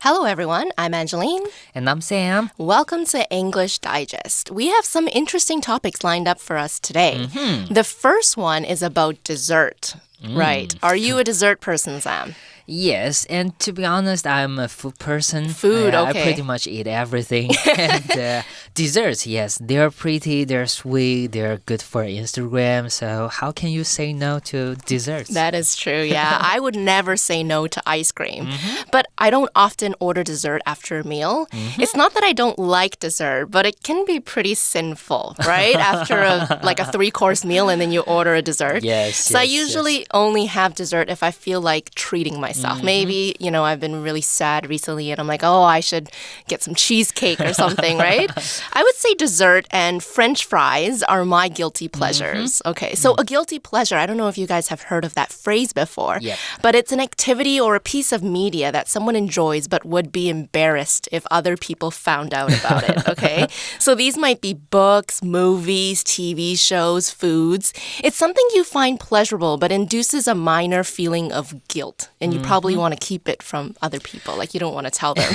Hello everyone, I'm Angeline. And I'm Sam. Welcome to English Digest. We have some interesting topics lined up for us today. The first one is about dessert. Right. Are you a dessert person, Sam? Yes, and to be honest, I'm a food person. Food, okay. I pretty much eat everything. And desserts, yes, they're pretty, they're sweet, they're good for Instagram. So how can you say no to desserts? That is true, yeah. I would never say no to ice cream. But I don't often order dessert after a meal. It's not that I don't like dessert, but it can be pretty sinful, right? After a 3-course meal and then you order a dessert. Yes, I usually only have dessert if I feel like treating myself. Maybe, I've been really sad recently and I'm like, I should get some cheesecake or something, right? I would say dessert and French fries are my guilty pleasures. Okay, so a guilty pleasure, I don't know if you guys have heard of that phrase before, but it's an activity or a piece of media that someone enjoys but would be embarrassed if other people found out about it, okay? So these might be books, movies, TV shows, foods. It's something you find pleasurable but induces a minor feeling of guilt, and you probably want to keep it from other people. Like, you don't want to tell them.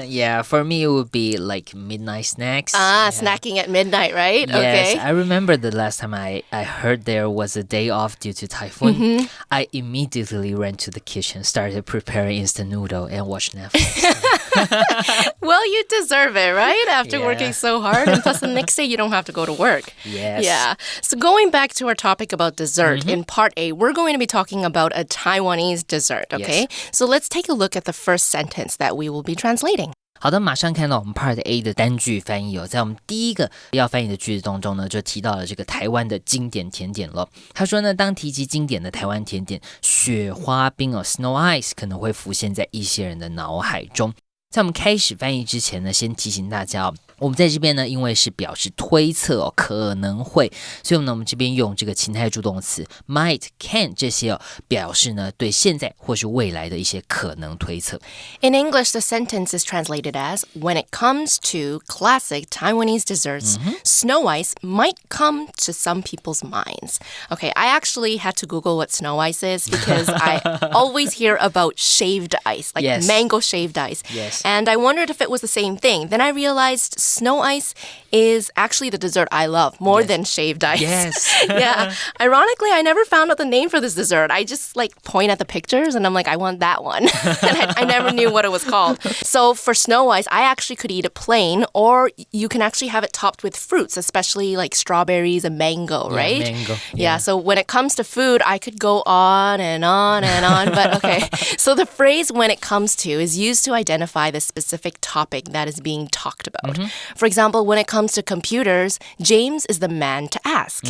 Yeah, for me, it would be like midnight snacks. Snacking at midnight, right? Yes, Okay. I remember the last time I heard there was a day off due to typhoon. I immediately ran to the kitchen, started preparing instant noodle, and watched Netflix. Well, you deserve it, right? After working so hard. And plus, the next day, you don't have to go to work. Yes. Yeah. So going back to our topic about dessert, in part A, we're going to be talking about a Taiwanese dessert, okay? So let's take a look at the first sentence that we will be translating. 好的，马上看到我们 Part A 的单句翻译哦，在我们第一个要翻译的句子当中呢，就提到了这个台湾的经典甜点了。他说呢，当提及经典的台湾甜点雪花冰哦 ，Snow Ice 可能会浮现在一些人的脑海中。在我们开始翻译之前呢，先提醒大家哦，我们在这边呢，因为是表示推测哦，可能会，所以呢，我们这边用这个情态助动词 might、can 这些哦，表示呢对现在或是未来的一些可能推测。In English, the sentence is translated as, when it comes to classic Taiwanese desserts, snow ice might come to some people's minds. Okay, I actually had to Google what snow ice is because I always hear about shaved ice, like mango shaved ice. Yes. And I wondered if it was the same thing. Then I realized snow ice is actually the dessert I love more than shaved ice. Yes. Yeah. Ironically, I never found out the name for this dessert. I just point at the pictures and I'm like, I want that one. And I never knew what it was called. So for snow ice, I actually could eat it plain, or you can actually have it topped with fruits, especially like strawberries and mango, right? Mango. Yeah. So when it comes to food, I could go on and on and on. But okay. So the phrase when it comes to is used to identify the specific topic that is being talked about. For example, when it comes to computers, James is the man to ask.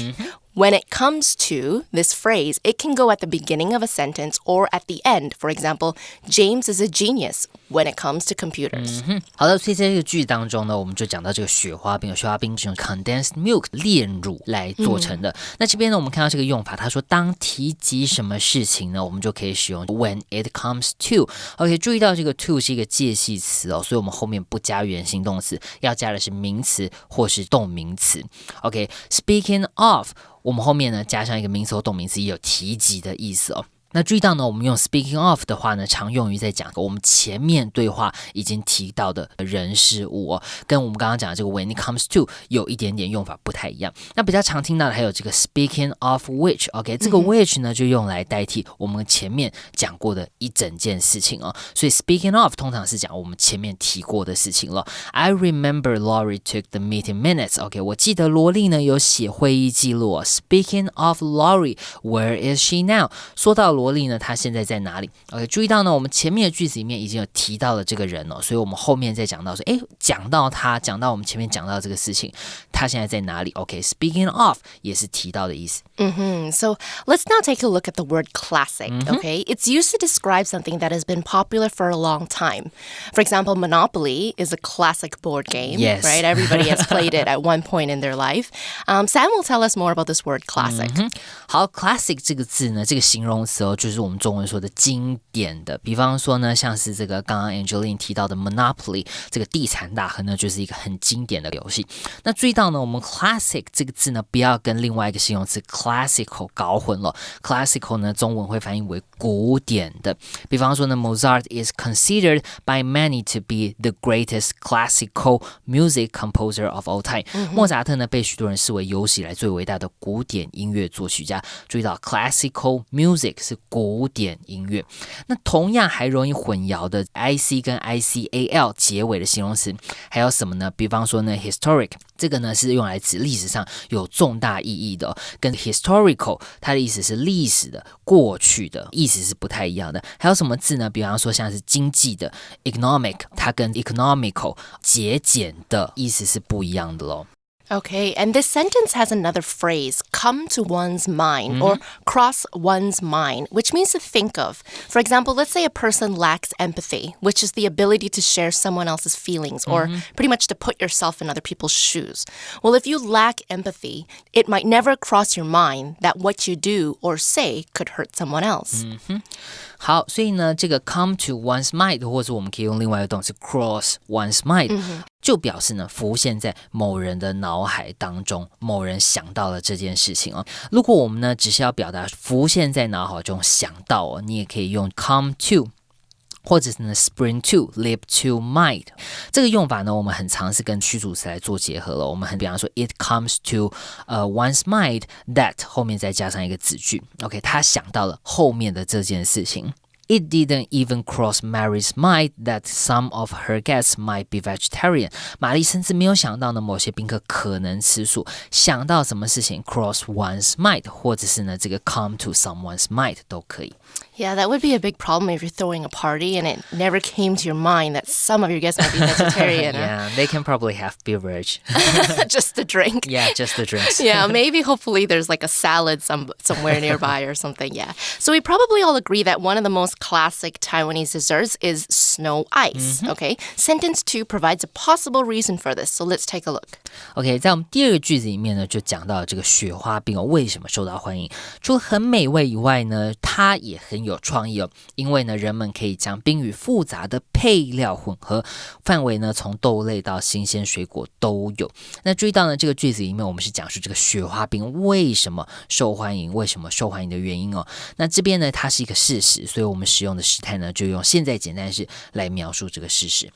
When it comes to this phrase, it can go at the beginning of a sentence or at the end. For example, James is a genius when it comes to computers. 好的，所以在这个句当中呢，我们就讲到这个雪花冰，雪花冰是用 condensed milk 炼乳来做成的。那这边呢，我们看到这个用法，他说当提及什么事情呢，我们就可以使用 when it comes to。OK， 注意到这个 to 是一个介系词哦，所以我们后面不加原形动词，要加的是名词或是动名词。OK，speaking of。我们后面呢加上一个名词或动名词，也有提及的意思哦。那注意到呢，我们用 speaking of 的话呢，常用于在讲我们前面对话已经提到的人事物哦，跟我们刚刚讲的这个 when it comes to 有一点点用法不太一样。那比较常听到的还有这个 speaking of which，OK， 这个 which 呢就用来代替我们前面讲过的一整件事情哦。所以 speaking of 通常是讲我们前面提过的事情了。I remember Lori took the meeting minutes。OK， 我记得罗莉呢有写会议记录哦。Speaking of Lori，where is she now？ 说到罗莉呢，她现在在哪里 ？OK， 注意到呢，我们前面的句子里面已经有提到了这个人哦，所以我们后面再讲到说，讲到他，讲到我们前面讲到这个事情，他现在在哪里 ？OK，speaking of 也是提到的意思。So let's now take a look at the word classic, okay? It's used to describe something that has been popular for a long time. For example, Monopoly is a classic board game, right? Everybody has played it at one point in their life. Sam will tell us more about this word classic. 好 ，classic 这个字呢，这个形容词哦，咯，就是我们中文说的经典的。比方说呢，像是这个刚刚 Angeline 提到的 Monopoly 这个地产大亨呢，就是一个很经典的游戏。那注意到呢，我们 classic 这个字呢，不要跟另外一个形容词 classical 搞混了。classical 呢，中文会翻译为古典的。比方说呢 Mozart is considered by many to be the greatest classical music composer of all time、莫扎特呢，被许多人视为有史以来最伟大的古典音乐作曲家。注意到 classical music 是古典音乐。那同样还容易混淆的 IC 跟 ICAL 结尾的形容词还有什么呢？比方说呢 historic 这个呢是用来指历史上有重大意义的、跟 historical 它的意思是历史的、过去的，意思是不太一样的。还有什么字呢？比方说像是经济的 economic 它跟 economical 节俭的意思是不一样的咯。Okay, and this sentence has another phrase, come to one's mind, or cross one's mind, which means to think of. For example, let's say a person lacks empathy, which is the ability to share someone else's feelings, or pretty much to put yourself in other people's shoes. Well, if you lack empathy, it might never cross your mind that what you do or say could hurt someone else. 好，所以呢，这个 come to one's mind， 或者我们可以用另外一个动词 cross one's mind，就表示呢浮现在某人的脑海当中，某人想到了这件事情哦。如果我们呢只是要表达浮现在脑海中想到哦，你也可以用 come to。或者是呢 spring to, leap to mind 这个用法呢，我们很常是跟虚主词来做结合了。我们比方说 it comes to one's mind that 后面再加上一个子句 OK 他想到了后面的这件事情。It didn't even cross Mary's mind that some of her guests might be vegetarian. 玛丽甚至没有想到呢，某些宾客可能吃素。想到什么事情 cross one's mind， 或者是呢这个 come to someone's mind 都可以。Yeah, that would be a big problem if you're throwing a party and it never came to your mind that some of your guests might be vegetarian. Yeah, they can probably have beverage. Just a drink. Yeah, just the drinks. Yeah, maybe hopefully there's like a salad somewhere nearby or something. Yeah. So we probably all agree that one of the most classic Taiwanese desserts is snow ice. Okay. Sentence 2 provides a possible reason for this. So let's take a look. OK， 在我们第二个句子里面呢，就讲到这个雪花冰为什么受到欢迎。除了很美味以外呢，它也很有创意哦。因为呢，人们可以将冰与复杂的配料混合，范围呢从豆类到新鲜水果都有。那注意到呢，这个句子里面我们是讲述这个雪花冰为什么受欢迎，为什么受欢迎的原因哦。那这边呢，它是一个事实，所以我们使用的时态呢，就用现在简单式来描述这个事实。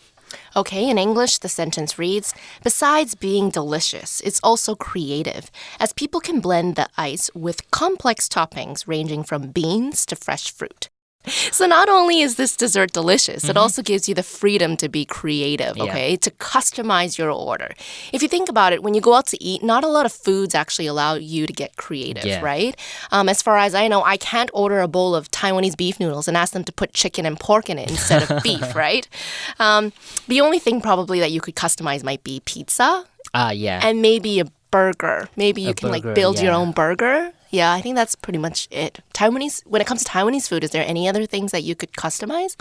Okay, in English, the sentence reads, besides being delicious, it's also creative, as people can blend the ice with complex toppings ranging from beans to fresh fruit. So not only is this dessert delicious, it also gives you the freedom to be creative, okay, to customize your order. If you think about it, when you go out to eat, not a lot of foods actually allow you to get creative, right? As far as I know, I can't order a bowl of Taiwanese beef noodles and ask them to put chicken and pork in it instead of beef, right? The only thing probably that you could customize might be pizza. And maybe a burger. Maybe you can like build your own burger. Yeah, I think that's pretty much it. When it comes to Taiwanese food, is there any other things that you could customize?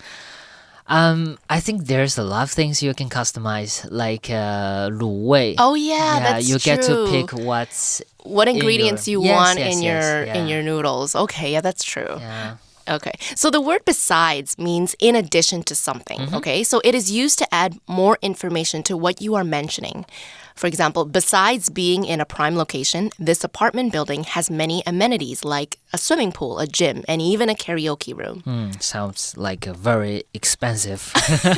I think there's a lot of things you can customize, like 卤味. Oh yeah, that's you true. get to pick what ingredients you want in your noodles. Okay, yeah, that's true. Yeah. Okay, so the word besides means in addition to something, okay? So it is used to add more information to what you are mentioning. For example, besides being in a prime location, this apartment building has many amenities like a swimming pool, a gym, and even a karaoke room. Sounds like a very expensive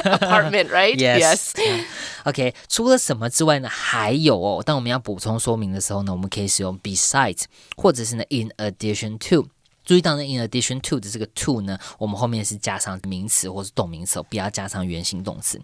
apartment, right? Yes. OK， 除了什么之外呢，还有哦，当我们要补充说明的时候呢，我们可以使用 besides， 或者是呢 in addition to。注意到呢 in addition to 的这个 to 呢，我们后面是加上名词或是动名词，不要加上原形动词。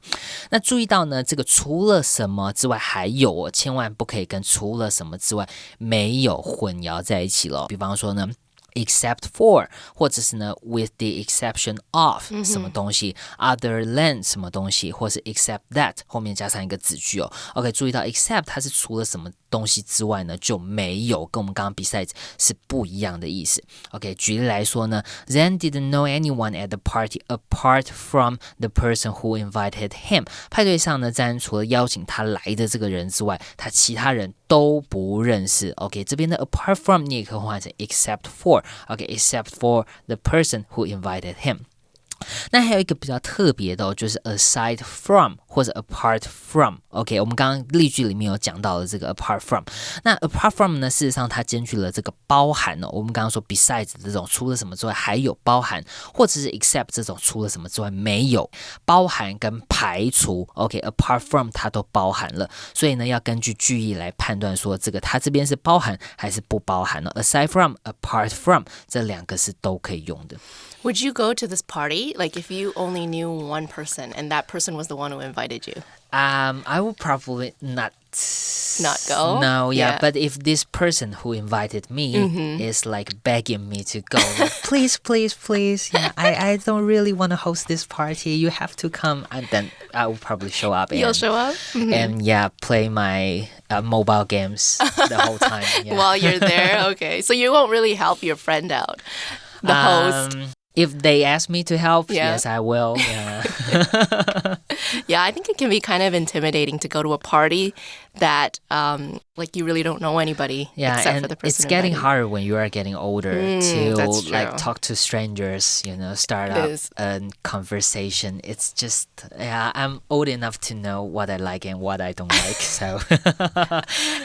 那注意到呢，这个除了什么之外还有哦，千万不可以跟除了什么之外没有混淆在一起咯。比方说呢except for 或者是呢 with the exception of 什么东西 other than 什么东西，或是 except that 后面加上一个子句哦。OK， 注意到 except 它是除了什么东西之外呢就没有，跟我们刚刚 besides 是不一样的意思。OK， 举例来说呢 Zen didn't know anyone at the party apart from the person who invited him。 派对上呢Zen除了邀请他来的这个人之外，他其他人都不认识。 OK， 这边的 apart from 你也可以换成 except for。 OK， except for the person who invited him。那还有一个比较特别的就是 aside from 或者 apart from。 OK， 我们刚刚例句里面有讲到的这个 apart from。 那 apart from 呢，事实上它兼具了这个包含我们刚刚说 besides 这种除了什么之外还有包含，或者是 except 这种除了什么之外没有，包含跟排除。 OK， apart from 它都包含了，所以呢要根据句意来判断说这个它这边是包含还是不包含呢。 aside from apart from 这两个是都可以用的。Would you go to this party, like if you only knew one person and that person was the one who invited you? I would probably not go? No, yeah. But if this person who invited me is like begging me to go, like, please, please, please, yeah, I don't really want to host this party. You have to come. And then I will probably show up. You'll show up? And yeah, play my mobile games the whole time. Yeah. While you're there? Okay. So you won't really help your friend out, the host. If they ask me to help, Yeah. yes, I will. Yeah. Yeah, I think it can be kind of intimidating to go to a party that like you really don't know anybody except for the person it's getting inviting. harder when you are getting older to that's true. like talk to strangers, start It up is. a conversation. It's just, yeah, I'm old enough to know what I like and what I don't like. So,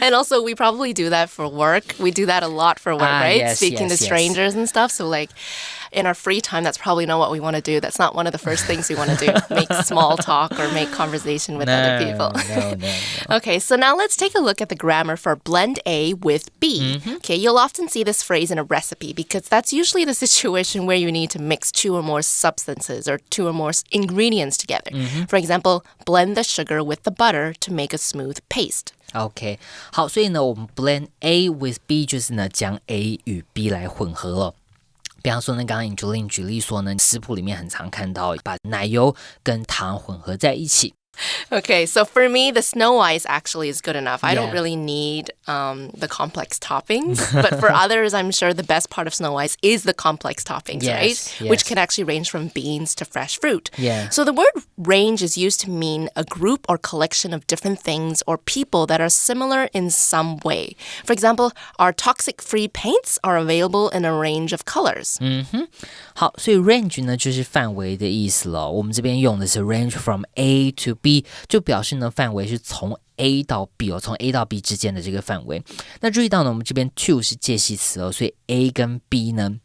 And also, we probably do that for work. We do that a lot for work, right? Yes, Speaking yes, to strangers and stuff. So like in our free time, that's probably not what we want to do. That's not one of the first things we want to do. Make small talk or make conversation with other people. No. Okay, so now let's take a look at the grammar for blend A with B. Okay, you'll often see this phrase in a recipe because that's usually the situation where you need to mix two or more substances or two or more ingredients together. For example, blend the sugar with the butter to make a smooth paste. OK， 好，所以呢，我们 blend A with B 就是呢将 A 与 B 来混合了。比方说呢，刚刚Angeline举例说呢，食谱里面很常看到把奶油跟糖混合在一起。Okay, so for me, the snow ice actually is good enough. I don't Yeah. really need the complex toppings. But for others, I'm sure the best part of snow ice is the complex toppings, Yes, right? Which yes. can actually range from beans to fresh fruit. Yeah. So the word range is used to mean a group or collection of different things or people that are similar in some way. For example, our toxic-free paints are available in a range of colors. 好，所以 range 呢就是范围的意思了。我们这边用的是 range from A to B， 就表示呢范围是从 A 到 B 从 A 到 B 之间的这个范围。那注意到呢，我们这边 to 是介系词所以 A 跟 B 呢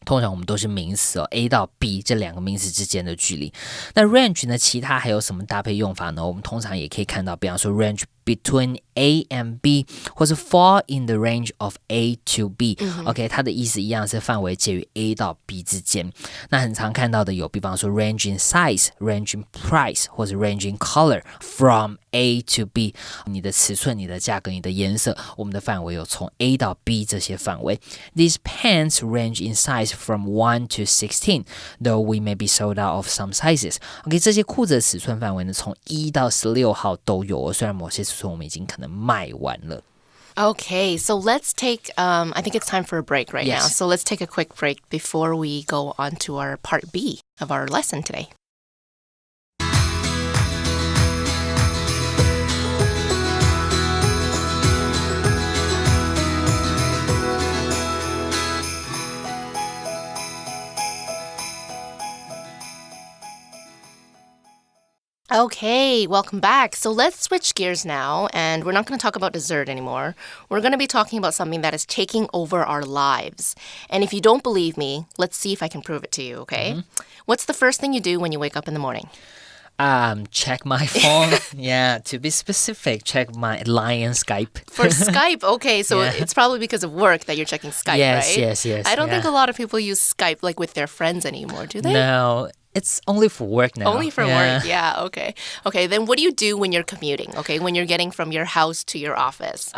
通常我们都是名词A 到 B 这两个名词之间的距离。那 range 呢，其他还有什么搭配用法呢？我们通常也可以看到，比方说 range between A and B， 或是 fall in the range of A to B。OK， 它的意思一样是范围介于 A 到 B 之间。那很常看到的有，比方说 range in size、range in price， 或者 range in color from A to B。你的尺寸、你的价格、你的颜色，我们的范围有从 A 到 B 这些范围。These pants range in size from 1 to 16, though we may be sold out of some sizes. OK， 这些裤子的尺寸范围呢，从1到16号都有虽然某些尺寸我们已经可能卖完了。Okay, so let's take, I think it's time for a break right Yes. now. So let's take a quick break before we go on to our part B of our lesson today. Okay, welcome back. So let's switch gears now, and we're not going to talk about dessert anymore. We're going to be talking about something that is taking over our lives. And if you don't believe me, let's see if I can prove it to you, okay? What's the first thing you do when you wake up in the morning? Check my phone. Yeah, to be specific, check my line and Skype. For Skype, okay, so Yeah. it's probably because of work that you're checking Skype, Yes, right? yes, I don't yeah. think a lot of people use Skype like with their friends anymore, do they? No, it's only for work now. Only for work, yeah, okay. Okay, then what do you do when you're commuting, okay? When you're getting from your house to your office?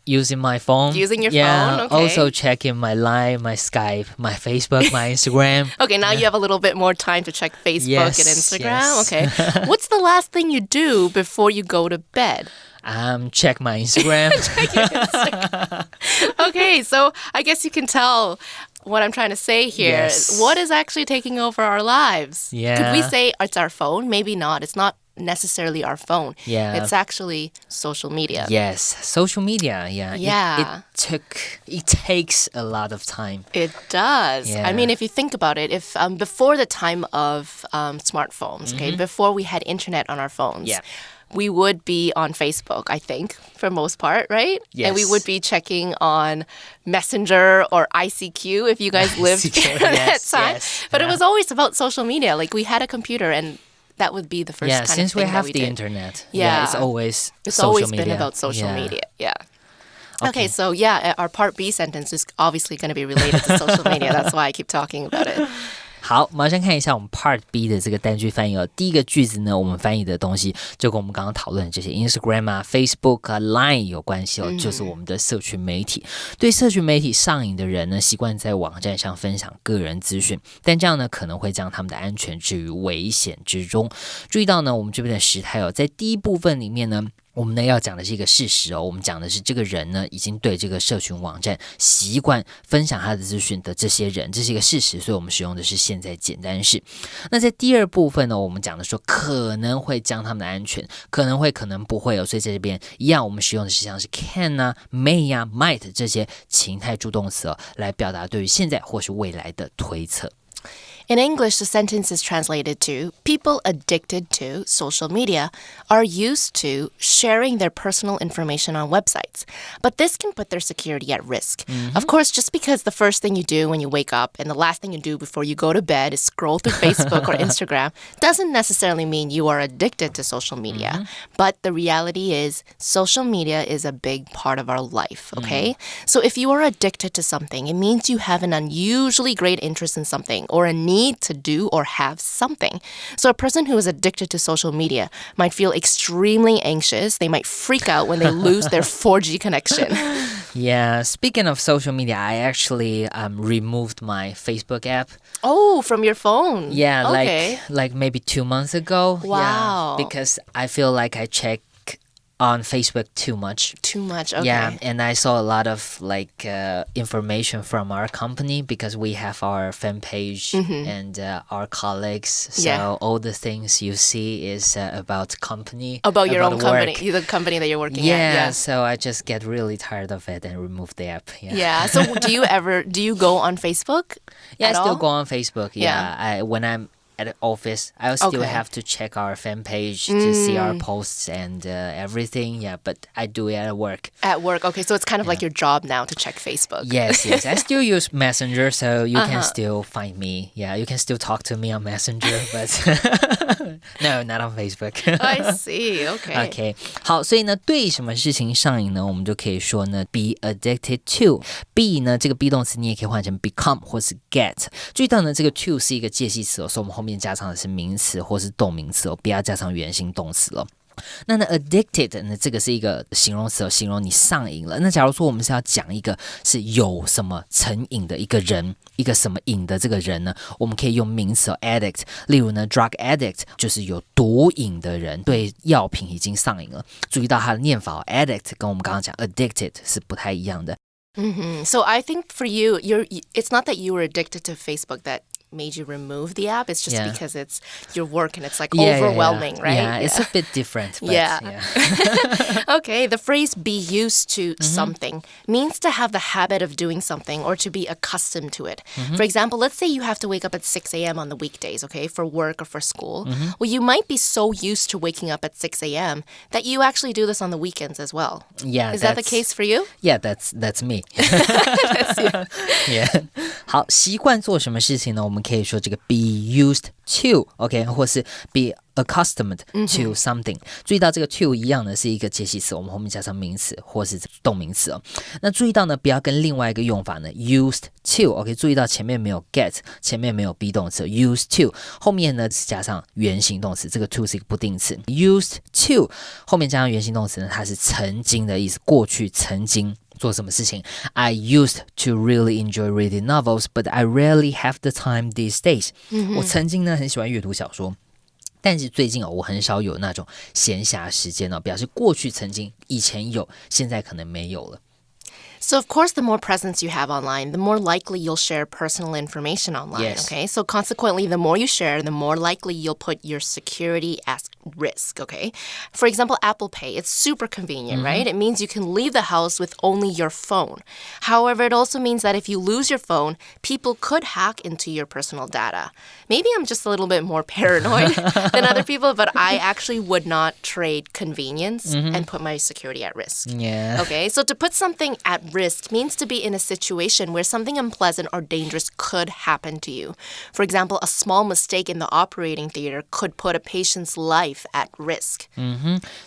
Using my phone. Using your yeah, phone, okay. Also checking my line, my Skype, my Facebook, my Instagram. Okay, now you have a little bit more time to check Facebook Yes, and Instagram. yes. Okay. What's the last thing you do before you go to bed? check my Instagram. Okay, so I guess you can tell what I'm trying to say here. Yes. What is actually taking over our lives? Yeah. Could we say it's our phone? Maybe not. It's not necessarily our phone. Yeah. It's actually social media. Yes, social media. Yeah. Yeah. It takes a lot of time. It does. Yeah. I mean, if you think about it, if before the time of smartphones, okay, before we had internet on our phones, Yeah. we would be on Facebook, I think, for most part, right? Yes. And we would be checking on Messenger or ICQ if you guys lived ICQ, at that yes, time. yes. But Yeah. it was always about social media. Like we had a computer and that would be the first kind Since of thing we have that we the did. internet. Yeah. It's always It's social always media. been about social Yeah. media. Yeah. Okay, so yeah, our part B sentence is obviously going to be related to social media. That's why I keep talking about it. 好，马上看一下我们 Part B 的这个单句翻译哦。第一个句子呢，我们翻译的东西就跟我们刚刚讨论的这些 Instagram 啊、Facebook 啊、Line 有关系哦，就是我们的社群媒体。对社群媒体上瘾的人呢，习惯在网站上分享个人资讯，但这样呢，可能会将他们的安全置于危险之中。注意到呢，我们这边的时态哦，在第一部分里面呢。我们呢要讲的是一个事实哦，我们讲的是这个人呢已经对这个社群网站习惯分享他的资讯的这些人，这是一个事实，所以我们使用的是现在简单式。那在第二部分呢，我们讲的说可能会将他们的安全，可能会可能不会哦，所以在这边一样，我们使用的是像是 can 啊、may 啊、might 这些情态助动词哦，来表达对于现在或是未来的推测。In English, the sentence is translated to people addicted to social media are used to sharing their personal information on websites, but this can put their security at risk. Of course, just because the first thing you do when you wake up and the last thing you do before you go to bed is scroll through Facebook or Instagram doesn't necessarily mean you are addicted to social media. But the reality is social media is a big part of our life, okay? So if you are addicted to something, it means you have an unusually great interest in something or a need to do or have something. So a person who is addicted to social media might feel extremely anxious. They might freak out when they lose their 4G connection. Yeah, speaking of social media, I actually removed my Facebook app. Oh, from your phone? Yeah, okay. like maybe 2 months ago. Wow. Yeah, because I feel like I check on Facebook too much. Too much, okay. Yeah, and I saw a lot of information from our company because we have our fan page and our colleagues. So all the things you see is about company. About your own work. company, the company that you're working Yeah, at. Yeah, so I just get really tired of it and remove the app. Yeah. So do you go on Facebook? Yeah, I at still all? go on Facebook. Yeah. When I'm at the office, I still Okay. have to check our fan page to see our posts and everything. Yeah, but I do it at work. At work. Okay, so it's kind of like your job now to check Facebook. Yes. I still use Messenger, so you can still find me. Yeah, you can still talk to me on Messenger, but no, not on Facebook. I see. Okay. OK， 好，所以呢，对什么事情上瘾呢？我们就可以说呢 ，be addicted to。be 呢，这个 be 动词你也可以换成 become 或是 get。注意到呢，这个 to 是一个介系词哦，所以我们后面加上的是名词或是动名词哦，不要加上原形动词了。那呢 addicted 呢，这个是一个形容词哦，形容你上瘾了。那假如说我们是要讲一个是有什么成瘾的一个人，一个什么瘾的这个人呢，我们可以用名词哦 addict。例如呢 drug addict 就是有毒瘾的人，对药品已经上瘾了。注意到它的念法哦 addict 跟我们刚刚讲 addicted 是不太一样的。So I think for you, it's not that you were addicted to Facebook that made you remove the app. It's just because it's your work and it's like overwhelming, right? Yeah, it's a bit different. But, Okay, the phrase be used to something means to have the habit of doing something or to be accustomed to it. For example, let's say you have to wake up at 6 a.m. on the weekdays, okay, for work or for school. Well, you might be so used to waking up at 6 a.m. that you actually do this on the weekends as well. Yeah, Is that the case for you? Yeah, that's me. That's you. Yeah. 好，习惯做什么事情呢？我们可以说这个 be used to, OK， 或是 be accustomed to something。注意到这个 to 一样的是一个介系词，我们后面加上名词或是动名词哦。那注意到呢，不要跟另外一个用法呢 used to，OK， 注意到前面没有 get， 前面没有 be 动词 used to， 后面呢加上原形动词，这个 to 是一个不定词 used to， 后面加上原形动词呢，它是曾经的意思，过去曾经。做什么事情 I used to really enjoy reading novels, but I rarely have the time these days. 我曾经呢很喜欢阅读小说，但是最近我很少有那种闲暇时间表示过去曾经以前有，现在可能没有了。So, of course, the more presence you have online, the more likely you'll share personal information online, Yes. okay? So, consequently, the more you share, the more likely you'll put your security at risk, okay? For example, Apple Pay, it's super convenient, right? It means you can leave the house with only your phone. However, it also means that if you lose your phone, people could hack into your personal data. Maybe I'm just a little bit more paranoid than other people, but I actually would not trade convenience and put my security at risk. Yeah. Okay, so to put something at risk means to be in a situation where something unpleasant or dangerous could happen to you. For example, a small mistake in the operating theater could put a patient's life at risk.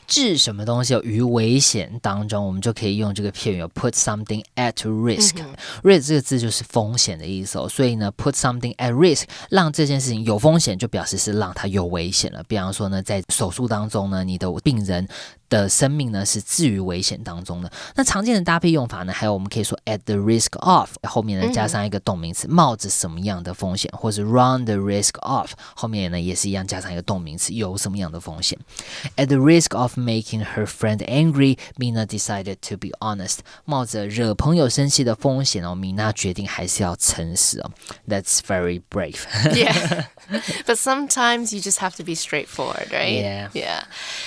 置什么东西于危险当中，我们就可以用这个片语put something at risk。risk 这个字就是风险的意思所以呢 put something at risk 让这件事情有风险，就表示是让它有危险了。比方说呢，在手术当中呢，你的病人的生命呢是置于危险当中的。那常见的搭配用法呢，还有我们可以说 at the risk of 后面呢加上一个动名词，冒着什么样的风险，或是 run the risk of 后面呢也是一样加上一个动名词，有什么样的风险。At the risk of making her friend angry, Mina decided to be honest. 冒着惹朋友生气的风险米娜决定还是要诚实That's very brave. Yeah. But sometimes you just have to be straightforward, right? Yeah.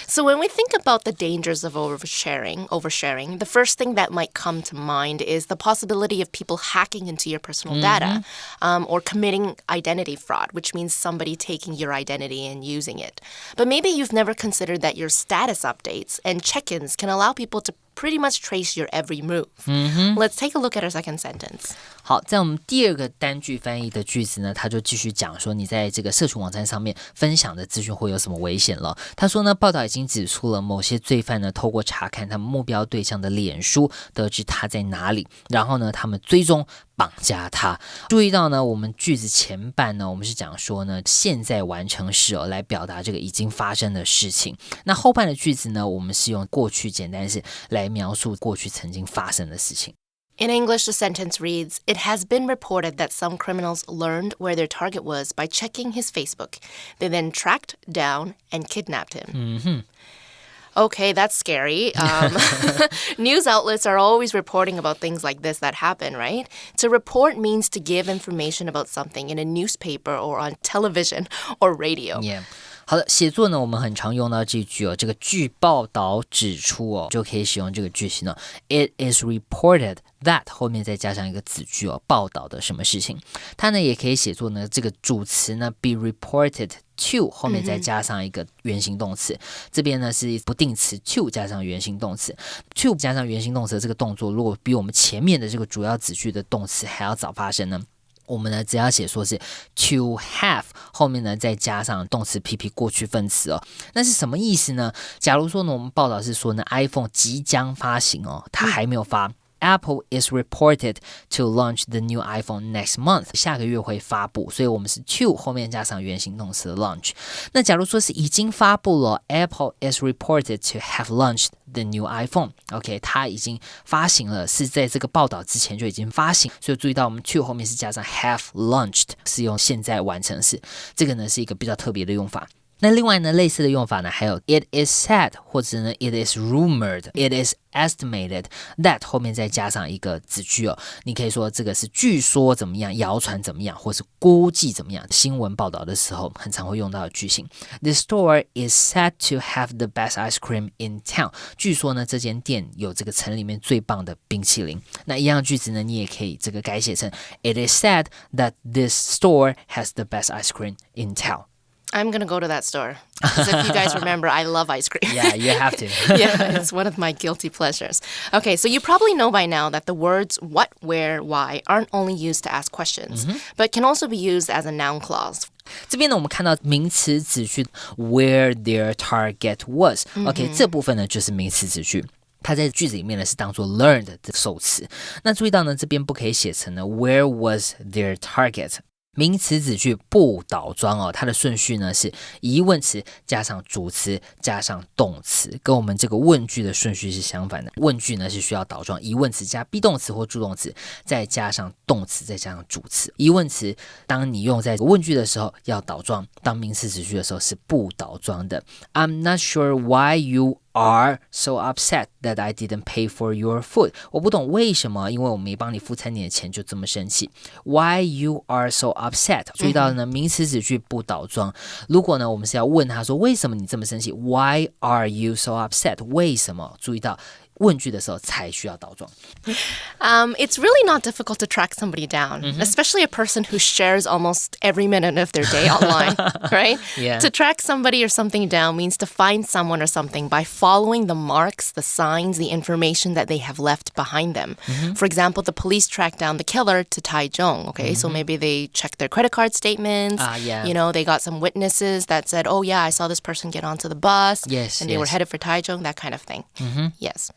So when we think about the dangers of oversharing, the first thing that might come to mind is the possibility of people hacking into your personal data or committing identity fraud, which means somebody taking your identity and using it. But maybe you've never considered that your status updates and check-ins can allow people to pretty much trace your every move. Let's take a look at our second sentence. 好，在我们第二个单句翻译的句子呢，他就继续讲说，你在这个社群网站上面分享的资讯会有什么危险了。他说呢，报道已经指出了某些罪犯呢，透过查看他们目标对象的脸书，得知他在哪里，然后呢，他们追踪绑架他。注意到呢，我们句子前半呢，我们是讲说呢，现在完成时来表达这个已经发生的事情。那后半的句子呢，我们是用过去简单式来描述过去曾经发生的事情。In English, the sentence reads, It has been reported that some criminals learned where their target was by checking his Facebook. They then tracked down and kidnapped him. Okay, that's scary. News outlets are always reporting about things like this that happen, right? To report means to give information about something in a newspaper or on television or radio. Yeah. 好的，写作呢，我们很常用到这句这个据报道指出就可以使用这个句型呢。It is reported that 后面再加上一个子句报道的什么事情。它呢也可以写作呢这个主词呢 be reported to 后面再加上一个原形动词。这边呢是不定词 to 加上原形动词。to 加上原形动词的这个动作，如果比我们前面的这个主要子句的动词还要早发生呢，我们呢只要写说是 to have 后面呢再加上动词 PP 过去分词那是什么意思呢？假如说呢我们报道是说呢 iPhone 即将发行它还没有发。Apple is reported to launch the new iPhone next month. 下个月会发布，所以我们是 to 后面加上原形动词的 launch。那假如说是已经发布了 Apple is reported to have launched the new iPhone. OK, 它已经发行了，是在这个报道之前就已经发行，所以注意到我们 to 后面是加上 have launched， 是用现在完成式。这个呢是一个比较特别的用法。那另外呢，类似的用法呢，还有 it is said 或者呢 it is rumored, it is estimated that 后面再加上一个子句你可以说这个是据说怎么样，谣传怎么样，或是估计怎么样。新闻报道的时候很常会用到的句型。The store is said to have the best ice cream in town. 据说呢，这间店有这个城里面最棒的冰淇淋。那一样的句子呢，你也可以这个改写成 It is said that this store has the best ice cream in town.I'm going to go to that store. Because if you guys remember, I love ice cream. Yeah, you have to. Yeah, it's one of my guilty pleasures. Okay, so you probably know by now that the words what, where, why aren't only used to ask questions, but can also be used as a noun clause. 这边呢，我们看到名词子句 where their target was. OK, 这部分呢就是名词子句。它在句子里面呢是当作 learned 的受词。那注意到呢，这边不可以写成呢 where was their target。名词子句不倒装哦，它的顺序呢是疑问词加上主词加上动词，跟我们这个问句的顺序是相反的。问句呢是需要倒装，疑问词加 be 动词或助动词，再加上动词，再加上主词。疑问词当你用在问句的时候要倒装，当名词子句的时候是不倒装的。I'm not sure why you are so upset that I didn't pay for your food. 我不懂为什么因为我没帮你付餐点的钱就这么生气。Why you are so upset. 注意到呢，名词子句不倒装。如果呢我们是要问他说为什么你这么生气 Why are you so upset. 为什么？注意到问句的时候才需要倒装。It's really not difficult to track somebody down, especially a person who shares almost every minute of their day online, right? Yeah. To track somebody or something down means to find someone or something by following the marks, the signs, the information that they have left behind them. For example, the police tracked down the killer to Taichung, okay? So maybe they checked their credit card statements. Yeah. You know, they got some witnesses that said, oh yeah, I saw this person get onto the bus. Yes, and they were headed for Taichung, that kind of thing. Yes.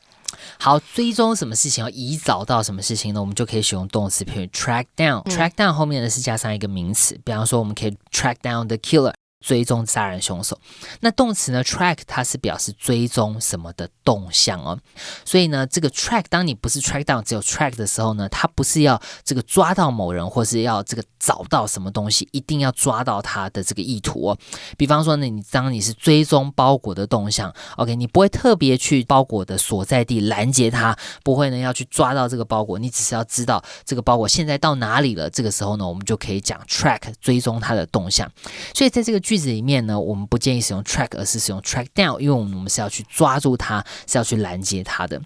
好，追踪什么事情移找到什么事情呢？我们就可以使用动词片语 track down。track down 后面呢是加上一个名词，比方说我们可以 track down the killer， 追踪杀人凶手。那动词呢 track 它是表示追踪什么的动向哦。所以呢这个 track 当你不是 track down 只有 track 的时候呢，它不是要这个抓到某人或是要这个找到什么东西，一定要抓到他的这个意图哦。比方说呢，当你是追踪包裹的动向 OK， 你不会特别去包裹的所在地拦截它，不会呢要去抓到这个包裹，你只是要知道这个包裹现在到哪里了，这个时候呢我们就可以讲 track 追踪它的动向。所以在这个句子里面呢，我们不建议使用 track， 而是使用 track down， 因为我们是要去抓住它，是要去拦截它的。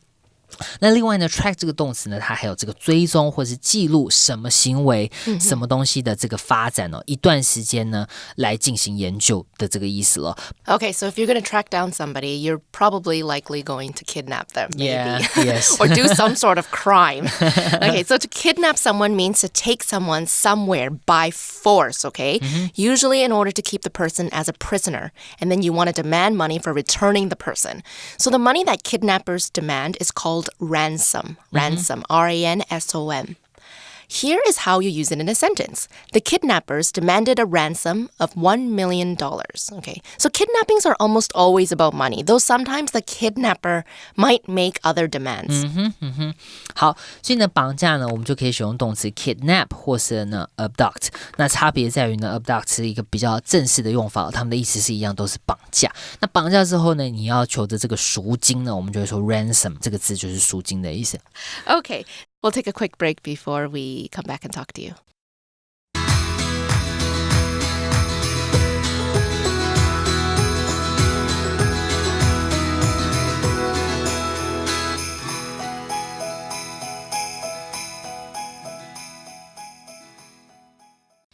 那另外呢 track 这个动词呢，它还有这个追踪或是记录什么行为、什么东西的这个发展哦，一段时间呢来进行研究的这个意思了。Okay, so if you're going to track down somebody, you're probably likely going to kidnap them, maybe. Yeah, yes. Or do some sort of crime. Okay, so to kidnap someone means to take someone somewhere by force, okay? Usually in order to keep the person as a prisoner. And then you want to demand money for returning the person. So the money that kidnappers demand is called ransom. Ransom, R-A-N-S-O-M. Here is how you use it in a sentence. The kidnappers demanded a ransom of $1 million. Okay, so kidnappings are almost always about money, though sometimes the kidnapper might make other demands. 好，所以呢绑架呢我们就可以使用动词 kidnap 或是呢 abduct。那差别在于呢 abduct 是一个比较正式的用法，它们的意思是一样，都是绑架。那绑架之后呢，你要求的这个赎金呢，我们就会说 ransom， 这个字就是赎金的意思。Okay, we'll take a quick break before we come back and talk to you.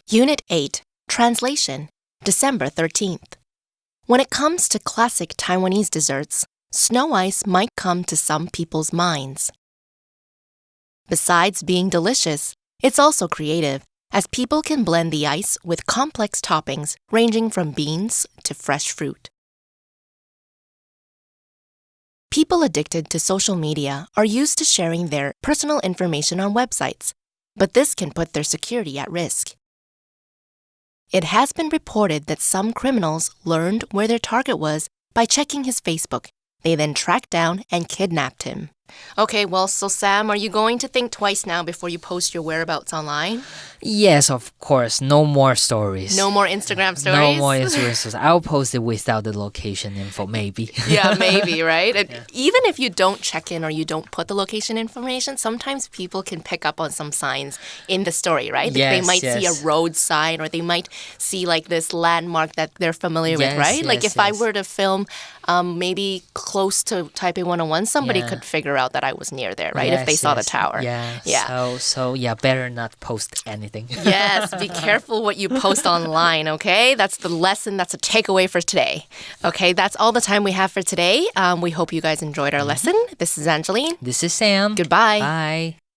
Unit 8, Translation, December 13th. When it comes to classic Taiwanese desserts, snow ice might come to some people's minds. Besides being delicious, it's also creative, as people can blend the ice with complex toppings ranging from beans to fresh fruit. People addicted to social media are used to sharing their personal information on websites, but this can put their security at risk. It has been reported that some criminals learned where their target was by checking his Facebook. They then tracked down and kidnapped him. Okay, well, so Sam, are you going to think twice now before you post your whereabouts online? Yes, of course. No more stories. No more Instagram stories? No more Instagram stories. I'll post it without the location info, maybe. Yeah, maybe, right? And even if you don't check in or you don't put the location information, sometimes people can pick up on some signs in the story, right? Yes, they might see a road sign or they might see like this landmark that they're familiar with, right? Like if I were to film maybe close to Taipei 101, somebody could figure out that I was near there, right? If they saw the tower. So better not post anything. Yes, be careful what you post online, okay? That's the lesson, that's a takeaway for today. Okay, that's all the time we have for today. We hope you guys enjoyed our lesson. This is Angeline. This is Sam. Goodbye. Bye.